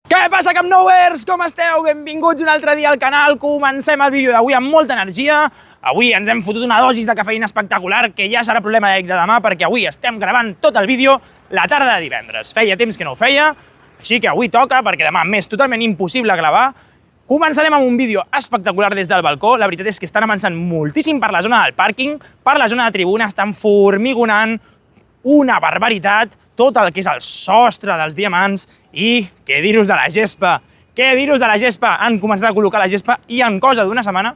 Què passa, Camp Nouers? Com esteu? Benvinguts un altre dia al canal. Comencem el vídeo d'avui amb molta energia. Avui ens hem fotut una dosis de cafeïna espectacular que ja serà problema de demà perquè avui estem gravant tot el vídeo la tarda de divendres. Feia temps que no ho feia, així que avui toca perquè demà m'és totalment impossible gravar. Començarem amb un vídeo espectacular des del balcó. La veritat és que estan avançant moltíssim per la zona del pàrquing, per la zona de tribuna, estan formigonant una barbaritat, tot el que és el sostre dels diamants i què dir-vos de la gespa. Què dir-vos de la gespa? Han començat a col·locar la gespa i en cosa d'una setmana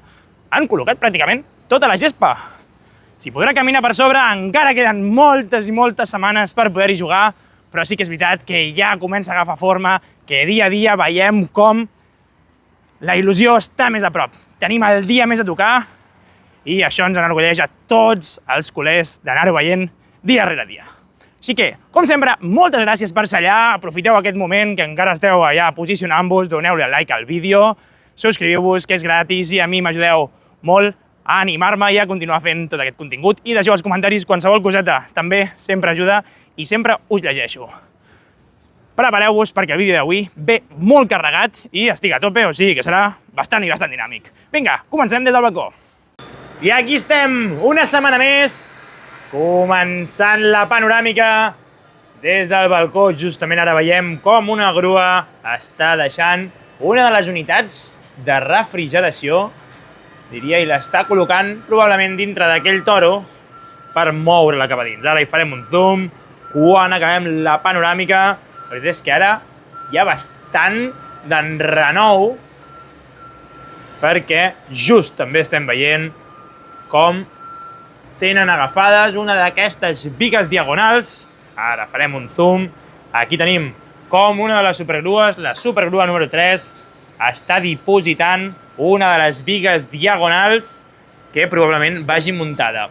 han col·locat pràcticament tota la gespa. Si podrà caminar per sobre, encara queden moltes i moltes setmanes per poder-hi jugar, però sí que és veritat que ja comença a agafar forma, que dia a dia veiem com la il·lusió està més a prop. Tenim el dia més a tocar i això ens enorgulleix a tots els culers d'anar-ho veient dia rere dia. Així que, com sempre, moltes gràcies per ser allà, aprofiteu aquest moment que encara esteu allà posicionant-vos, doneu-li el like al vídeo, subscriviu-vos, que és gratis i a mi m'ajudeu molt a animar-me i a continuar fent tot aquest contingut i deixeu als comentaris qualsevol coseta, també sempre ajuda i sempre us llegeixo. Prepareu-vos perquè el vídeo d'avui ve molt carregat i estic a tope, o sigui que serà bastant i bastant dinàmic. Vinga, comencem des del balcó. I aquí estem, una setmana més, començant la panoràmica des del balcó. Justament ara veiem com una grua està deixant una de les unitats de refrigeració, diria, i l'està col·locant probablement dintre d'aquell toro per moure-la cap a dins. Ara hi farem un zoom quan acabem la panoràmica. La veritat és que ara hi ha bastant d'enrenou perquè just també estem veient com tenen agafades una d'aquestes bigues diagonals. Ara farem un zoom. Aquí tenim com una de les supergrues, la supergrua número 3, està dipositant una de les bigues diagonals que probablement vagi muntada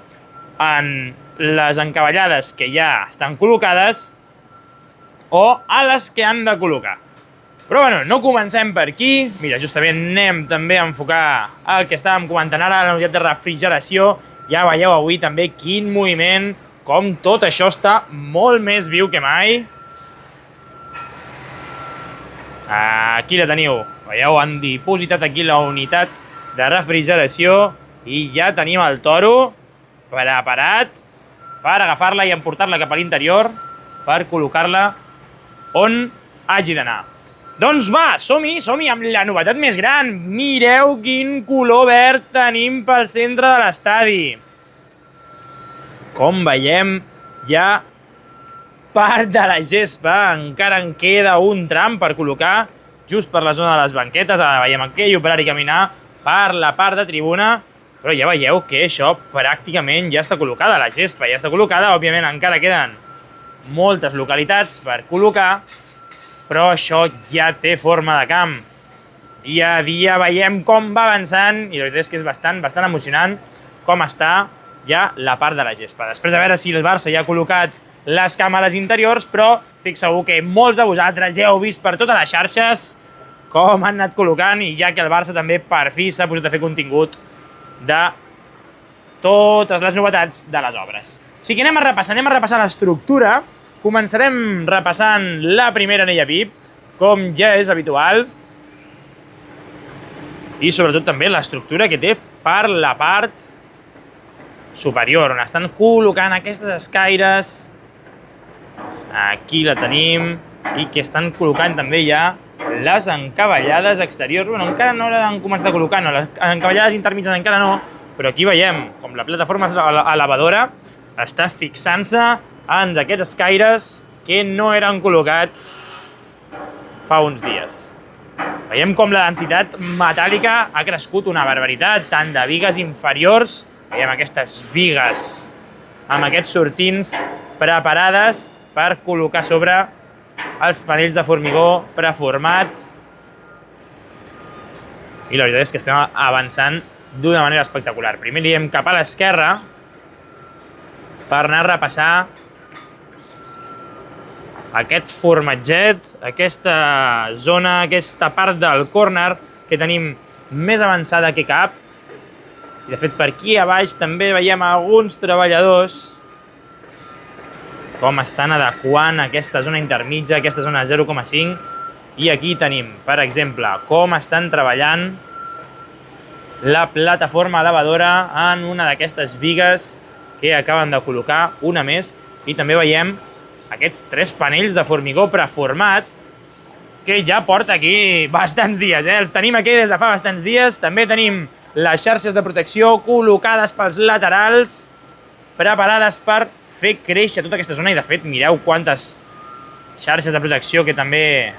en les encavallades que ja estan col·locades o a les que han de col·locar. Però bueno, no comencem per aquí. Mira, justament anem també a enfocar el que estàvem comentant ara, la unitat de refrigeració. Ja veieu avui també quin moviment, com tot això està molt més viu que mai. Aquí la teniu. Veieu, han dipositat aquí la unitat de refrigeració i ja tenim el toro preparat per agafar-la i emportar-la cap a l'interior per col·locar-la on hagi d'anar. Doncs va, som-hi amb la novetat més gran. Mireu quin color verd tenim pel centre de l'estadi. Com veiem, ja part de la gespa, encara en queda un tram per col·locar just per la zona de les banquetes. Ara veiem aquell operari caminar per la part de tribuna, però ja veieu que això pràcticament ja està col·locada, la gespa ja està col·locada. Òbviament encara queden moltes localitats per col·locar, però això ja té forma de camp. Dia a dia veiem com va avançant i la veritat és que és bastant emocionant com està ja la part de la gespa. Després a veure si el Barça ja ha col·locat les càmeres interiors, però estic segur que molts de vosaltres ja heu vist per totes les xarxes com han anat col·locant i ja que el Barça també per fi s'ha posat a fer contingut de totes les novetats de les obres. Així que anem a repassar l'estructura. Començarem repassant la primera anella VIP, com ja és habitual, i sobretot també l'estructura que té per la part superior, on estan col·locant aquestes escaires. Aquí la tenim, i que estan col·locant també ja les encavallades exteriors. Bueno, encara no l'han començat a col·locar, no, les encavallades intermitges encara no, però aquí veiem com la plataforma elevadora està fixant-se en aquests escaires que no eren col·locats fa uns dies. Veiem com la densitat metàl·lica ha crescut una barbaritat, tant de bigues inferiors, veiem aquestes bigues amb aquests sortints preparades per col·locar sobre els panells de formigó preformat. I la veritat és que estem avançant d'una manera espectacular. Primer anirem cap a l'esquerra per anar a repassar aquest formatget, aquesta zona, aquesta part del córner que tenim més avançada que cap. I de fet per aquí a baix també veiem alguns treballadors com estan adequant aquesta zona intermitja, aquesta zona 0,5, I aquí tenim, per exemple, com estan treballant la plataforma elevadora en una d'aquestes bigues que acaben de col·locar, una més, i també veiem aquests 3 panells de formigó preformat que ja porta aquí bastants dies, els tenim aquí des de fa bastants dies. També tenim les xarxes de protecció col·locades pels laterals, preparades per fer créixer tota aquesta zona, i de fet mireu quantes xarxes de protecció que també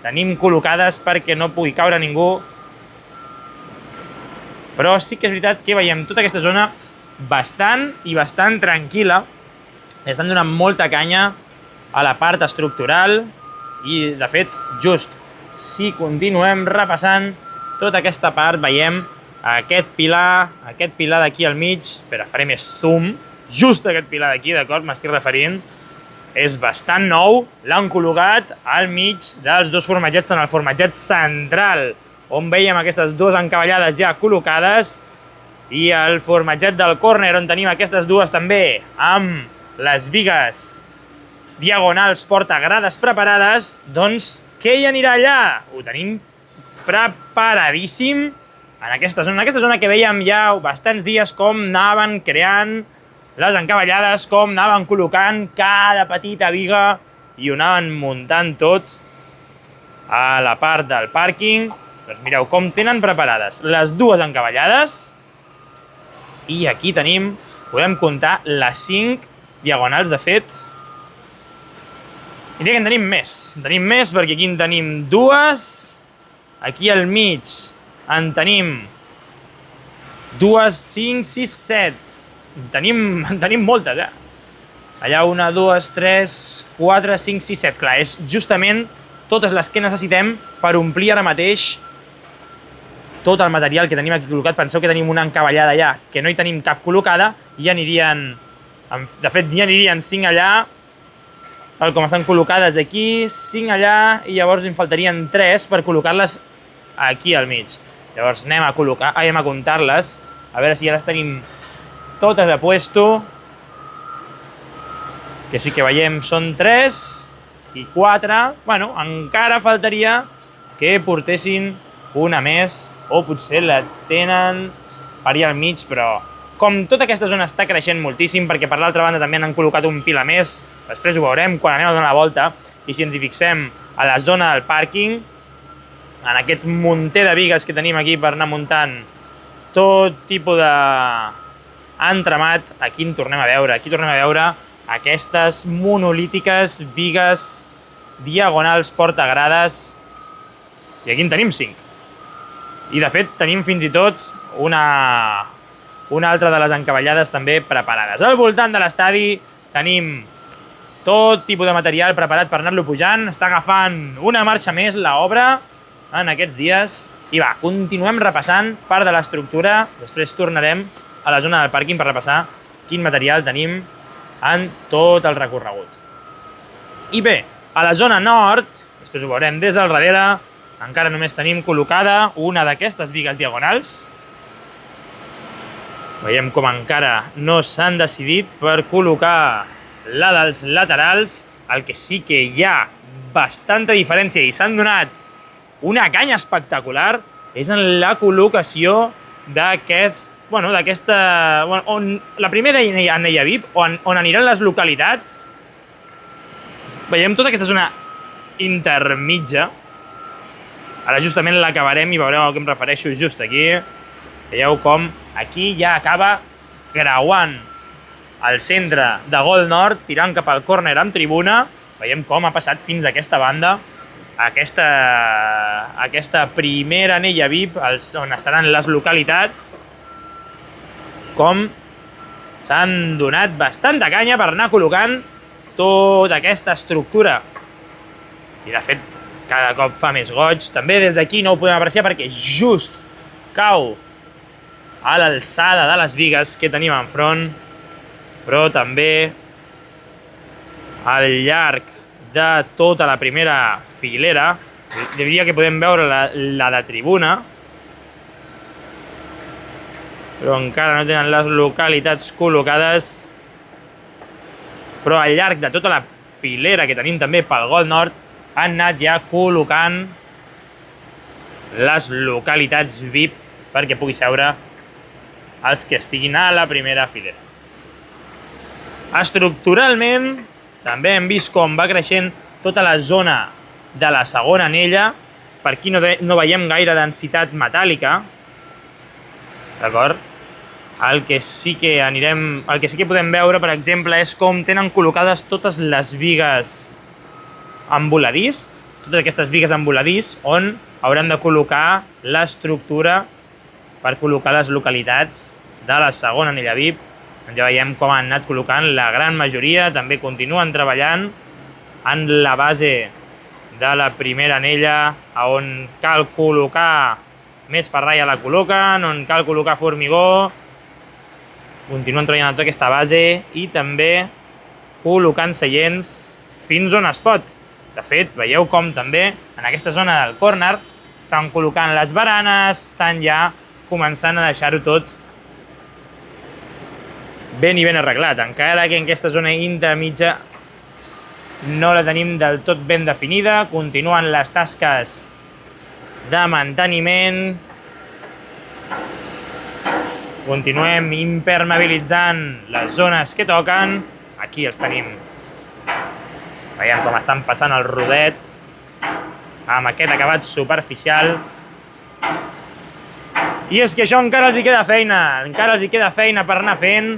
tenim col·locades perquè no pugui caure ningú. Però sí que és veritat que veiem tota aquesta zona bastant tranquil·la. Estan donant molta canya a la part estructural i, de fet, just si continuem repassant tota aquesta part, veiem aquest pilar d'aquí al mig. Espera, faré més zoom. Just aquest pilar d'aquí, d'acord? M'estic referint. És bastant nou. L'han col·locat al mig dels 2 formatgets, tant el formatget central, on veiem aquestes 2 encavallades ja col·locades, i el formatget del córner, on tenim aquestes 2 també amb les bigues diagonals portagrades preparades. Doncs què hi anirà allà? Ho tenim preparadíssim en aquesta zona que veiem ja bastants dies com anaven creant les encavallades, com anaven col·locant cada petita biga i ho anaven muntant tot a la part del pàrquing. Doncs mireu com tenen preparades les 2 encavallades, i aquí tenim, podem comptar les 5 diagonals. De fet, diria que en tenim més perquè aquí en tenim 2, aquí al mig en tenim 2, 5, 6, 7. En tenim moltes, Allà 1, 2, 3, 4, 5, 6, 7. Clar, és justament totes les que necessitem per omplir ara mateix tot el material que tenim aquí col·locat. Penseu que tenim una encavallada allà que no hi tenim cap col·locada, i ja anirien, de fet, ja anirien 5 allà, tal com estan col·locades aquí, 5 allà, i llavors en faltarien 3 per col·locar-les aquí al mig. Llavors anem a comptar-les, a veure si ja les tenim totes a puesto, que sí que veiem són 3 i 4. Bueno, encara faltaria que portessin una més, o potser la tenen per allà al mig, però com tota aquesta zona està creixent moltíssim, perquè per l'altra banda també han col·locat un pilar més, després ho veurem quan anem a donar la volta, i si ens hi fixem a la zona del pàrquing, en aquest munter de bigues que tenim aquí per anar muntant tot tipus d'entramat, aquí en tornem a veure aquestes monolítiques bigues diagonals portagrades, i aquí en tenim 5. I de fet tenim fins i tot una altra de les encavallades també preparades. Al voltant de l'estadi tenim tot tipus de material preparat per anar-lo pujant. Està agafant una marxa més l'obra en aquests dies. I va, continuem repassant part de l'estructura. Després tornarem a la zona del pàrquing per repassar quin material tenim en tot el recorregut. I bé, a la zona nord, després ho veurem des del darrere, encara només tenim col·locada una d'aquestes bigues diagonals. Veiem com encara no s'han decidit per col·locar la dels laterals. El que sí que hi ha bastanta diferència i s'han donat una canya espectacular és en la col·locació d'aquesta... La primera anella VIP, on aniran les localitats. Veiem tota aquesta zona intermitja. Ara justament l'acabarem i veureu a què em refereixo just aquí. Veieu com aquí ja acaba creuant el centre de Gol Nord, tirant cap al córner amb tribuna. Veiem com ha passat fins a aquesta banda, aquesta primera anella VIP, on estaran les localitats, com s'han donat bastanta canya per anar col·locant tota aquesta estructura. I de fet, cada cop fa més goig. També des d'aquí no ho podem apreciar perquè just cau a l'alçada de les bigues que tenim enfront, però també al llarg de tota la primera filera. Diria que podem veure la de tribuna, però encara no tenen les localitats col·locades. Però al llarg de tota la filera que tenim també pel Gol Nord, han anat ja col·locant les localitats VIP perquè pugui seure els que estiguin a la primera filera. Estructuralment, també hem vist com va creixent tota la zona de la segona anella. Per aquí no veiem gaire densitat metàl·lica, d'acord? El que sí que podem veure, per exemple, és com tenen col·locades totes les bigues en voladís, totes aquestes bigues en voladís, on haurem de col·locar l'estructura per col·locar les localitats de la segona anella VIP. Ja veiem com han anat col·locant la gran majoria, també continuen treballant en la base de la primera anella, on cal col·locar més ferralla la col·loquen, on cal col·locar formigó, continuen treballant en tota aquesta base i també col·locant seients fins on es pot. De fet, veieu com també en aquesta zona del córner estan col·locant les baranes, estan ja començant a deixar-ho tot ben i ben arreglat, encara que en aquesta zona intermitja no la tenim del tot ben definida. Continuen les tasques de manteniment. Continuem impermeabilitzant les zones que toquen. Aquí els tenim. Veiem com estan passant el rodet amb aquest acabat superficial. I és que això encara els hi queda feina, per anar fent,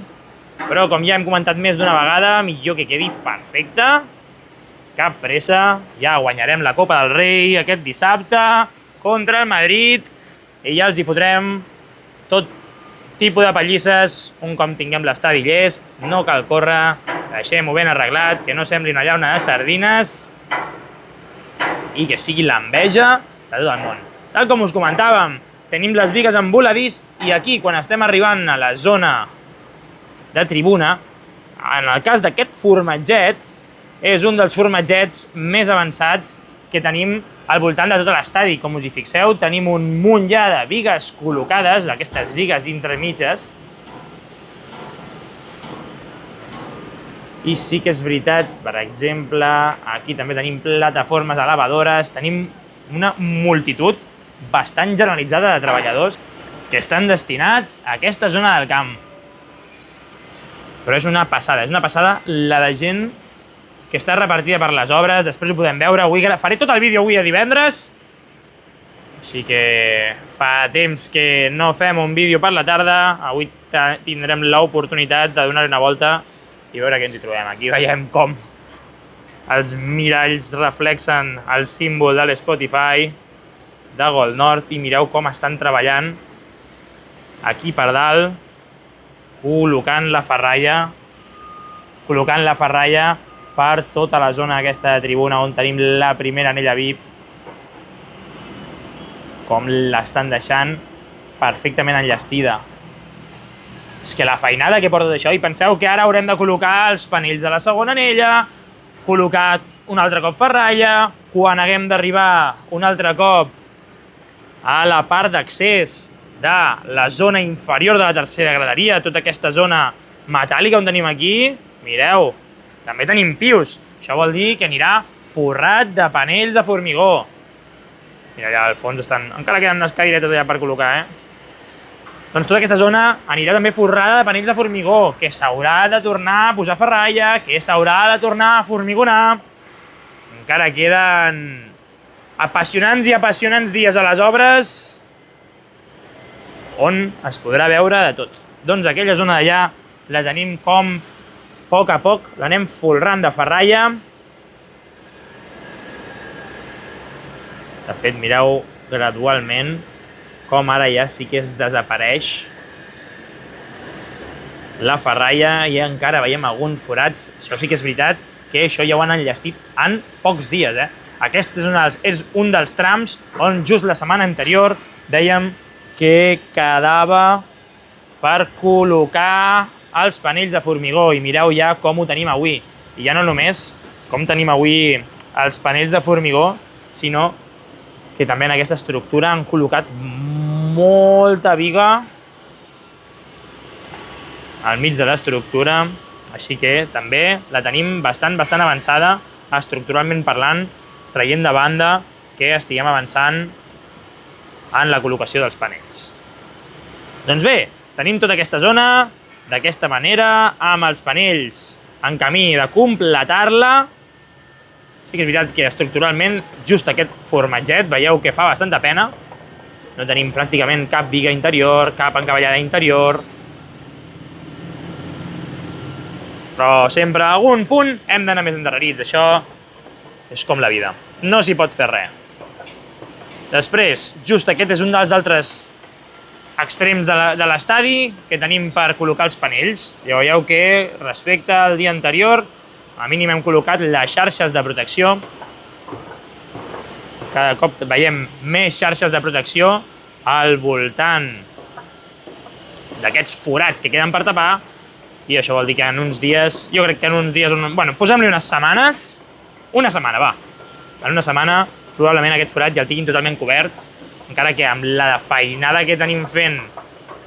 però com ja hem comentat més d'una vegada, millor que quedi perfecte. Cap pressa, ja guanyarem la Copa del Rei aquest dissabte contra el Madrid i ja els hi fotrem tot tipus de pallisses un cop tinguem l'estadi llest. No cal córrer, deixem-ho ben arreglat, que no sembli una llauna de sardines i que sigui l'enveja de tot el món. Tal com us comentàvem, tenim les bigues en voladís i aquí, quan estem arribant a la zona de tribuna, en el cas d'aquest formatget, és un dels formatgets més avançats que tenim al voltant de tot l'estadi. Com us hi fixeu, tenim un munt ja de bigues col·locades, aquestes bigues intermitges. I sí que és veritat, per exemple, aquí també tenim plataformes elevadores, tenim una multitud bastant generalitzada de treballadors que estan destinats a aquesta zona del camp. Però és una passada la de gent que està repartida per les obres. Després ho podem veure. Faré tot el vídeo avui a divendres, així que fa temps que no fem un vídeo per la tarda. Avui tindrem l'oportunitat de donar una volta i veure què ens hi trobem. Aquí veiem com els miralls reflexen el símbol de l'Spotify de Gol Nord i mireu com estan treballant aquí per dalt, col·locant la ferralla per tota la zona aquesta de tribuna on tenim la primera anella VIP, com l'estan deixant perfectament enllestida. És que la feinada que porta d'això, i penseu que ara haurem de col·locar els panells de la segona anella, col·locar un altre cop ferralla, quan haguem d'arribar un altre cop a la part d'accés de la zona inferior de la tercera graderia, tota aquesta zona metàl·lica on tenim aquí, mireu, també tenim pius. Això vol dir que anirà forrat de panells de formigó. Mira, allà al fons estan... Encara queden unes cadiretes allà per col·locar, Doncs tota aquesta zona anirà també forrada de panells de formigó, que s'haurà de tornar a posar ferralla, que s'haurà de tornar a formigonar. Encara queden apassionants i apassionants dies a les obres on es podrà veure de tot. Doncs aquella zona d'allà la tenim com a poc l'anem folrant de ferralla. De fet, mireu gradualment com ara ja sí que es desapareix la ferralla i encara veiem alguns forats. Això sí que és veritat que això ja ho han enllestit en pocs dies. Aquest és un dels trams on just la setmana anterior dèiem que quedava per col·locar els panells de formigó i mireu ja com ho tenim avui. I ja no només com tenim avui els panells de formigó, sinó que també en aquesta estructura han col·locat molta biga al mig de l'estructura, així que també la tenim bastant avançada estructuralment parlant traient de banda que estiguem avançant en la col·locació dels panells. Doncs bé, tenim tota aquesta zona d'aquesta manera, amb els panells en camí de completar-la. Sí que és veritat que estructuralment just aquest formatget, veieu que fa bastanta pena. No tenim pràcticament cap biga interior, cap encavallada interior. Però sempre a algun punt hem d'anar més endarrerits. Això és com la vida. No s'hi pot fer res. Després, just aquest és un dels altres extrems de l'estadi que tenim per col·locar els panells. Ja veieu que respecte al dia anterior, a mínim hem col·locat les xarxes de protecció. Cada cop veiem més xarxes de protecció al voltant d'aquests forats que queden per tapar, i això vol dir que en uns dies, jo crec que en uns dies, bueno, posem-li unes setmanes, una setmana, va. En una setmana probablement aquest forat ja el tinguin totalment cobert, encara que amb la feinada que tenim fent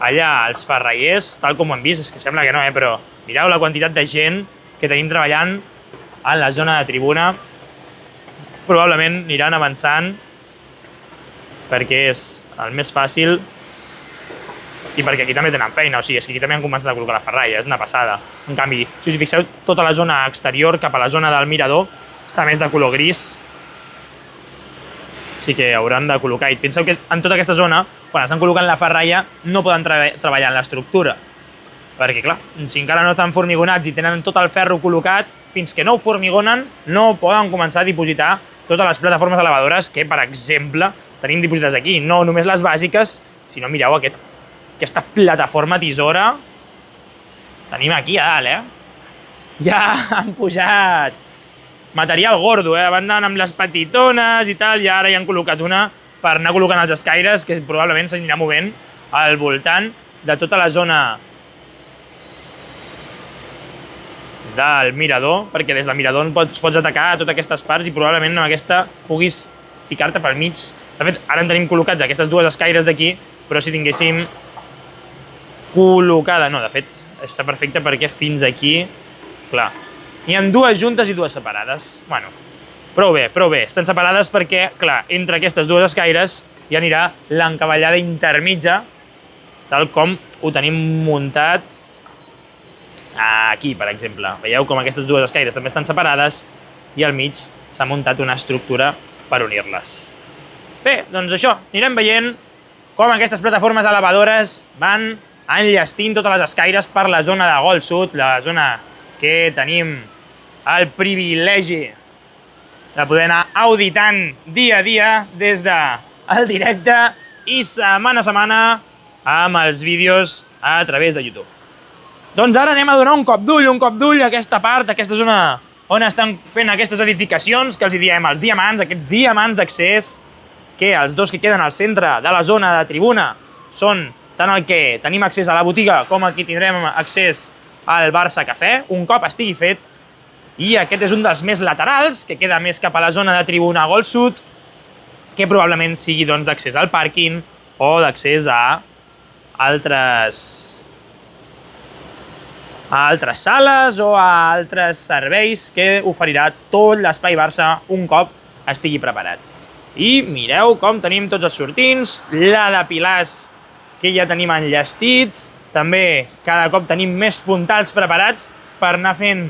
allà els ferraiers, tal com ho hem vist, és que sembla que no, però mireu la quantitat de gent que tenim treballant en la zona de tribuna. Probablement aniran avançant perquè és el més fàcil i perquè aquí també tenen feina, o sigui, és que aquí també han començat a col·locar la ferralla, és una passada. En canvi, si us fixeu, tota la zona exterior cap a la zona del mirador està més de color gris. Sí que hauran de col·locar. I penseu que en tota aquesta zona, quan estan col·locant la ferralla, no poden treballar en l'estructura. Perquè, clar, si encara no estan formigonats i tenen tot el ferro col·locat, fins que no ho formigonen, no poden començar a dipositar totes les plataformes elevadores que, per exemple, tenim dipositades aquí. No només les bàsiques, sinó, mireu, aquesta plataforma tisora tenim aquí a dalt, Ja han pujat material gordo, Van anant amb les petitones i tal, i ara ja han col·locat una per anar col·locant els escaires, que probablement s'anirà movent al voltant de tota la zona del mirador, perquè des del mirador pots atacar totes aquestes parts i probablement amb aquesta puguis ficar-te pel mig. De fet, ara en tenim col·locats aquestes dues escaires d'aquí, però si tinguéssim col·locada... No, de fet, està perfecte perquè fins aquí, clar, hi ha dues juntes i dues separades. Bueno, prou bé. Estan separades perquè, clar, entre aquestes dues escaires ja anirà l'encavallada intermitja, tal com ho tenim muntat aquí, per exemple. Veieu com aquestes dues escaires també estan separades i al mig s'ha muntat una estructura per unir-les. Bé, doncs això, anirem veient com aquestes plataformes elevadores van enllestint totes les escaires per la zona de Gold Sud, la zona que tenim el privilegi de poder anar auditant dia a dia des del directe i setmana a setmana amb els vídeos a través de YouTube. Doncs ara anem a donar un cop d'ull a aquesta part, a aquesta zona on estan fent aquestes edificacions, que els diem els diamants, aquests diamants d'accés, que els dos que queden al centre de la zona de tribuna són tant el que tenim accés a la botiga com el que tindrem accés al Barça Cafè, un cop estigui fet. I aquest és un dels més laterals, que queda més cap a la zona de tribuna Gold Sud, que probablement sigui d'accés al pàrquing o d'accés a altres sales o a altres serveis que oferirà tot l'espai Barça un cop estigui preparat. I mireu com tenim tots els sortints, la de pilars que ja tenim enllestits, també cada cop tenim més puntals preparats per anar fent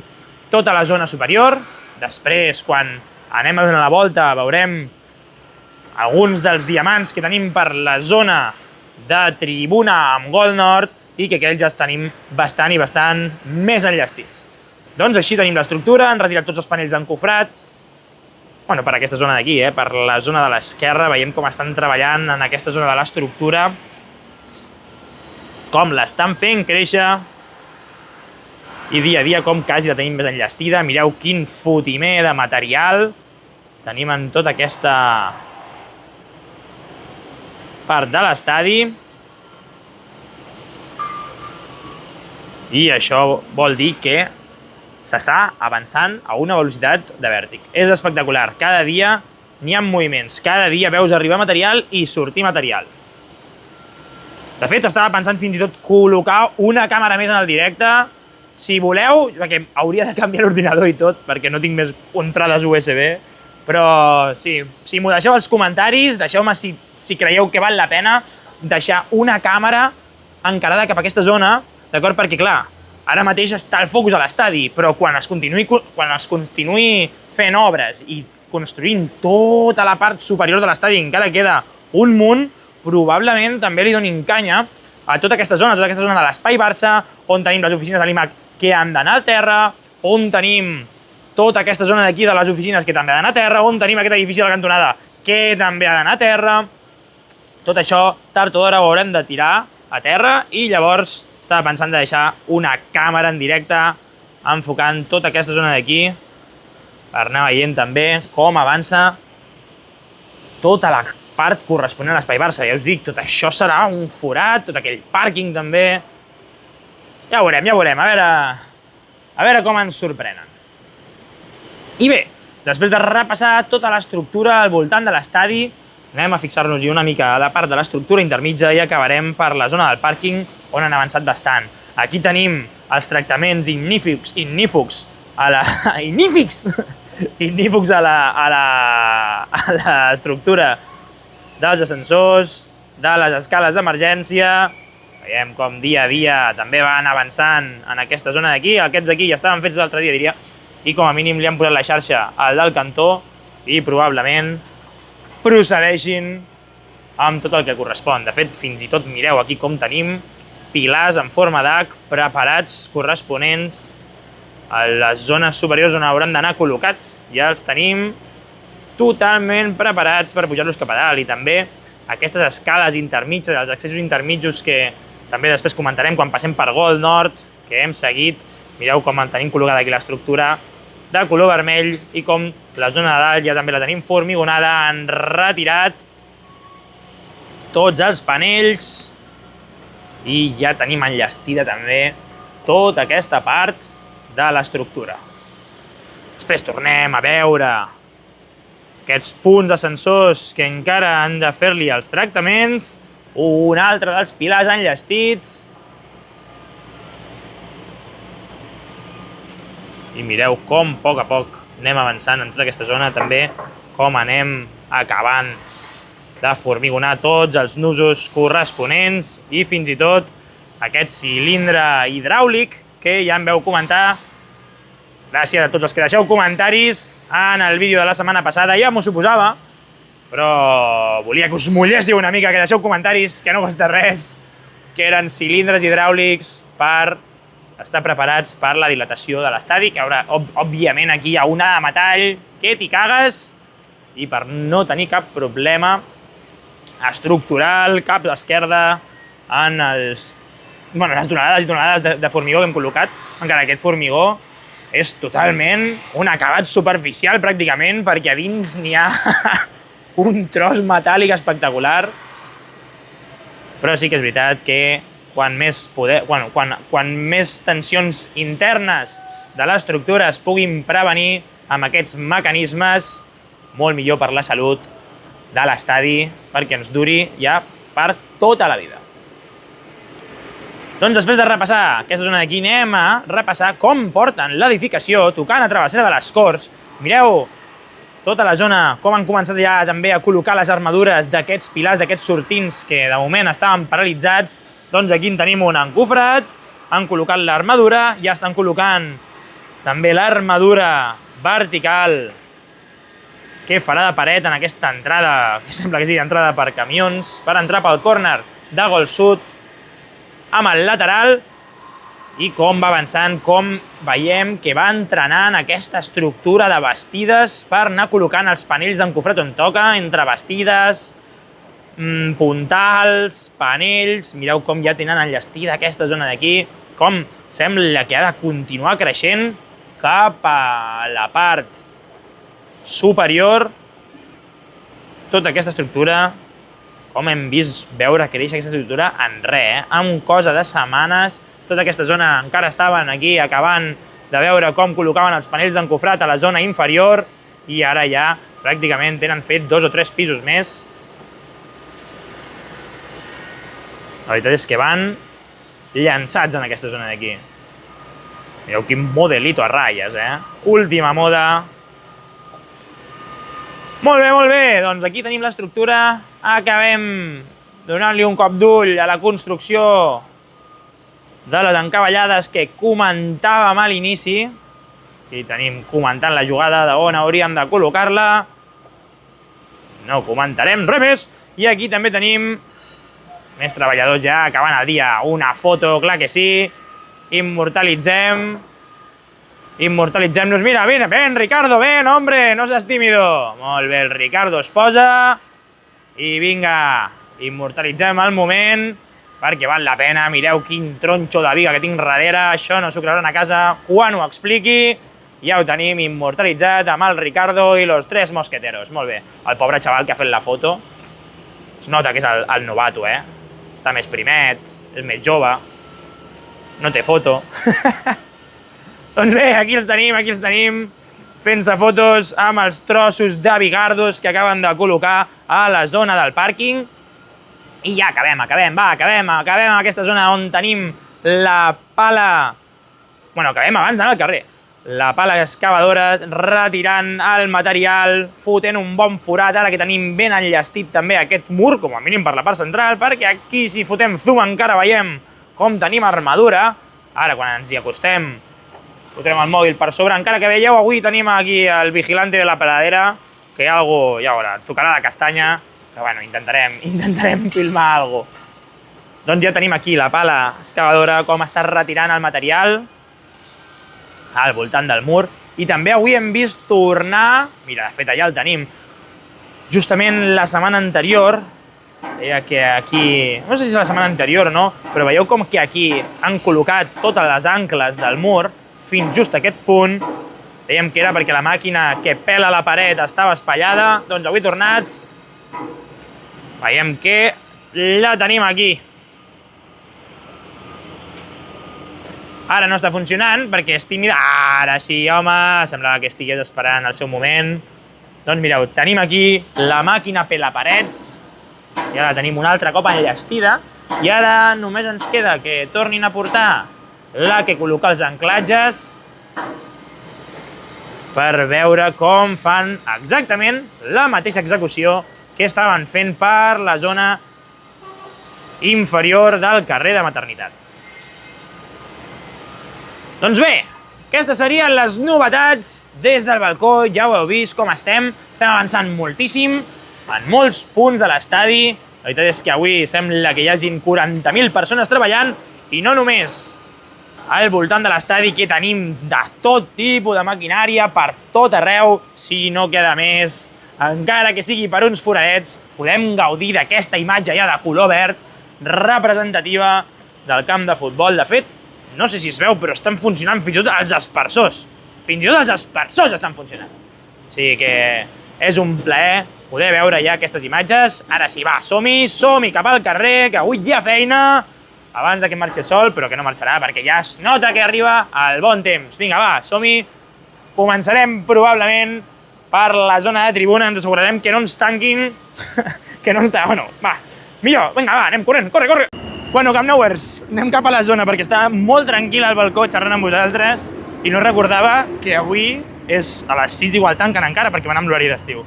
tota la zona superior. Després, quan anem a donar la volta, veurem alguns dels diamants que tenim per la zona de tribuna amb Gold Nord i que aquells ja els tenim bastant més enllestits. Doncs així tenim l'estructura, han retirat tots els panells d'encofrat. Bueno, per aquesta zona d'aquí, per la zona de l'esquerra, veiem com estan treballant en aquesta zona de l'estructura, com l'estan fent créixer, i dia a dia com quasi la tenim més enllestida. Mireu quin fotimer de material tenim en tota aquesta part de l'estadi. I això vol dir que s'està avançant a una velocitat de vèrtic. És espectacular. Cada dia n'hi ha moviments. Cada dia veus arribar material i sortir material. De fet, estava pensant fins i tot col·locar una càmera més en el directe. Si voleu, perquè hauria de canviar l'ordinador i tot, perquè no tinc més entrades USB, Però sí, si m'ho deixeu als comentaris, deixeu-me si creieu que val la pena deixar una càmera encarada cap a aquesta zona, d'acord? Perquè, clar, ara mateix està el focus a l'estadi, però quan es continuï fent obres i construint tota la part superior de l'estadi, encara queda un munt, probablement també li donin canya a tota aquesta zona de l'Espai Barça, on tenim les oficines de l'IMAC que han d'anar a terra, on tenim tota aquesta zona d'aquí de les oficines que també ha d'anar a terra, on tenim aquest edifici de la cantonada que també ha d'anar a terra. Tot això, tard o d'hora, ho haurem de tirar a terra i llavors estava pensant de deixar una càmera en directe enfocant tota aquesta zona d'aquí per anar veient també com avança tota la part corresponent a l'Espai Barça. Ja us dic, tot això serà un forat, tot aquell pàrquing també. Ja ho veurem, a veure com ens sorprenen. I bé, després de repassar tota l'estructura al voltant de l'estadi, anem a fixar-nos-hi una mica a la part de l'estructura intermitja i acabarem per la zona del pàrquing, on han avançat bastant. Aquí tenim els tractaments ignífugs a l'estructura dels ascensors, de les escales d'emergència. Veiem com dia a dia també van avançant en aquesta zona d'aquí. Aquests d'aquí ja estaven fets l'altre dia, diria, i com a mínim li han posat la xarxa al del cantó i probablement procedeixin amb tot el que correspon. De fet, fins i tot mireu aquí com tenim pilars en forma d'H preparats corresponents a les zones superiors on hauran d'anar col·locats. Ja els tenim totalment preparats per pujar-los cap a dalt. I també aquestes escales intermitges, els accessos intermitjos que també després comentarem quan passem per Gold Nord, que hem seguit. Mireu com en tenim col·locada aquí l'estructura de color vermell i com la zona de dalt ja també la tenim formigonada, han retirat tots els panells i ja tenim enllestida també tota aquesta part de l'estructura. Després tornem a veure aquests punts d'ascensors que encara han de fer-li els tractaments, un altre dels pilars enllestits. I mireu com a poc anem avançant en tota aquesta zona, també com anem acabant de formigonar tots els nusos corresponents i fins i tot aquest cilindre hidràulic que ja em veu comentar. Gràcies a tots els que deixeu comentaris en el vídeo de la setmana passada, ja m'ho suposava, però volia que us mulléssiu una mica, que deixeu comentaris, que no costa res, que eren cilindres hidràulics per estar preparats per la dilatació de l'estadi, que òbviament aquí hi ha una de metall que t'hi cagues, i per no tenir cap problema estructural, cap d'esquerda, en les tonelades i tonelades de formigó que hem col·locat, encara aquest formigó és totalment un acabat superficial pràcticament, perquè a dins n'hi ha un tros metàl·lic espectacular. Però sí que és veritat que quan més tensions internes de l'estructura es puguin prevenir amb aquests mecanismes, molt millor per la salut de l'estadi, perquè ens duri ja per tota la vida. Doncs després de repassar aquesta zona d'aquí, anem a repassar com porten l'edificació tocant a Travessera de les Corts. Mireu tota la zona, com han començat ja també a col·locar les armadures d'aquests pilars, d'aquests sortints que de moment estaven paralitzats. Doncs aquí en tenim un encofrat, han col·locat l'armadura, ja estan col·locant també l'armadura vertical que farà de paret en aquesta entrada, que sembla que sigui entrada per camions, per entrar pel córner de Gol Sud amb el lateral, i com va avançant, com veiem que va entrenant aquesta estructura de bastides per anar col·locant els panells d'encofrat on toca, entre bastides, puntals, panells. Mireu com ja tenen enllestida aquesta zona d'aquí, com sembla que ha de continuar creixent cap a la part superior. Tota aquesta estructura, com hem vist veure créixer aquesta estructura en res, en cosa de setmanes. Tota aquesta zona encara estaven aquí acabant de veure com col·locaven els panells d'encofrat a la zona inferior i ara ja pràcticament tenen fet 2 o 3 pisos més. La veritat és que van llançats en aquesta zona d'aquí. Mireu quin modelito a ratlles, Última moda. Molt bé, molt bé. Doncs aquí tenim l'estructura. Acabem donant-li un cop d'ull a la construcció de les encavallades que comentàvem a l'inici. Aquí tenim comentant la jugada d'on hauríem de col·locar-la. No comentarem res més. I aquí també tenim més treballadors ja acabant el dia. Una foto, clar que sí. Immortalitzem-nos. Mira, ven, Ricardo, ven, hombre, no seas tímido. Molt bé, el Ricardo es posa. I vinga, immortalitzem el moment, perquè val la pena. Mireu quin tronxo de viga que tinc darrere. Això no s'ho creuran a casa quan ho expliqui. Ja ho tenim immortalitzat amb el Ricardo i los tres mosqueteros. Molt bé. El pobre xaval que ha fet la foto. Es nota que és el novato, Està més primet, és més jove. No té foto. Doncs bé, aquí els tenim, fent-se fotos amb els trossos de bigardos que acaben de col·locar a la zona del pàrquing. I ja acabem amb aquesta zona on tenim la pala... Bueno, acabem abans d'anar al carrer. La pala excavadora retirant el material, fotent un bon forat, ara que tenim ben enllestit també aquest mur, com a mínim per la part central, perquè aquí si fotem zoom encara veiem com tenim armadura. Ara quan ens hi acostem fotrem el mòbil per sobre, encara que veieu, avui tenim aquí el vigilante de la paradera, que hi ha algú, ja veurà, ens tocarà la castanya, però bueno, intentarem filmar alguna cosa. Doncs ja tenim aquí la pala excavadora, com està retirant el material al voltant del mur, i també avui hem vist tornar, mira, de fet allà el tenim, justament la setmana anterior, deia que aquí, no sé si és la setmana anterior o no, però veieu com que aquí han col·locat totes les ancles del mur, fins just a aquest punt. Dèiem que era perquè la màquina que pela la paret estava espatllada. Doncs avui tornat. Veiem que la tenim aquí. Ara no està funcionant perquè és tímida. Ara sí, home, semblava que estigués esperant el seu moment. Doncs mireu, tenim aquí la màquina pelaparets. Ja la tenim un altre cop enllestida. I ara només ens queda que tornin a portar la que col·loca els anclatges per veure com fan exactament la mateixa execució que estaven fent per la zona inferior del carrer de Maternitat. Doncs bé, aquestes serien les novetats des del balcó. Ja ho heu vist com estem avançant moltíssim en molts punts de l'estadi. La veritat és que avui sembla que hi hagin 40.000 persones treballant i no només al voltant de l'estadi, que tenim de tot tipus de maquinària per tot arreu, si no queda més, encara que sigui per uns foradets, podem gaudir d'aquesta imatge ja de color verd representativa del camp de futbol. De fet, no sé si es veu, però estan funcionant fins i tot els aspersors. Fins i tot els aspersors estan funcionant. O sigui que és un plaer poder veure ja aquestes imatges. Ara sí, va, som-hi cap al carrer, que avui hi ha feina, abans que marxi el sol, però que no marxarà perquè ja es nota que arriba el bon temps. Vinga, va, som-hi. Començarem probablement per la zona de tribuna, ens assegurarem que no ens tanquin, que no ens tanquin. Bueno, va, millor, vinga, va, anem corrent, corre. Bueno, Camp Nouers, anem cap a la zona perquè està molt tranquil al balcó xerrant amb vosaltres i no recordava que avui és a les 6 igual tanquen encara perquè van amb l'horari d'estiu.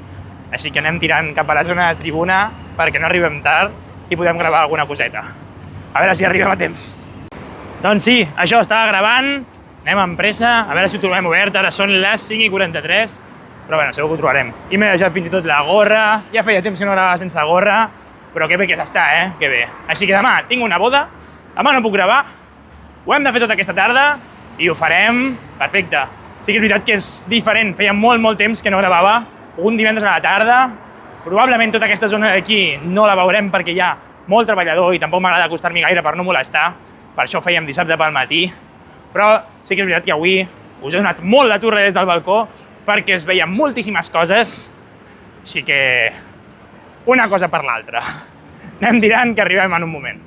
Així que anem tirant cap a la zona de tribuna perquè no arribem tard i podem gravar alguna coseta. A veure si arribem a temps. Doncs sí, això estava gravant, anem amb pressa, a veure si ho trobem obert, ara són les 5:43, però bueno, segur que ho trobarem. I m'he deixat fins i tot la gorra, ja feia temps que no gravava sense gorra, però que bé que s'està, que bé. Així que demà tinc una boda, demà no puc gravar, ho hem de fer tota aquesta tarda i ho farem perfecte. Sí que és veritat que és diferent, feia molt temps que no gravava, un divendres a la tarda, probablement tota aquesta zona d'aquí no la veurem perquè hi ha molt treballador i tampoc m'agrada acostar-m'hi gaire per no molestar, per això ho fèiem dissabte pel matí, però sí que és veritat que avui us he donat molt de turra des del balcó perquè es veien moltíssimes coses, així que una cosa per l'altra. Anem tirant que arribem en un moment.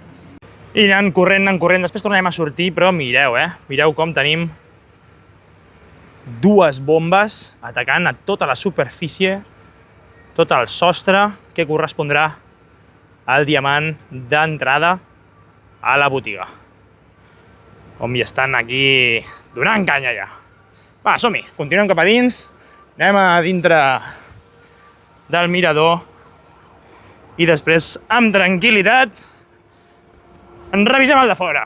I anant corrent, després tornarem a sortir, però mireu, mireu com tenim dues bombes atacant a tota la superfície, tot el sostre que correspondrà al diamant d'entrada a la botiga. Com hi estan aquí donant canya ja. Va, som-hi, continuem cap a dins, anem a dintre del mirador i després, amb tranquil·litat, en revisem el de fora.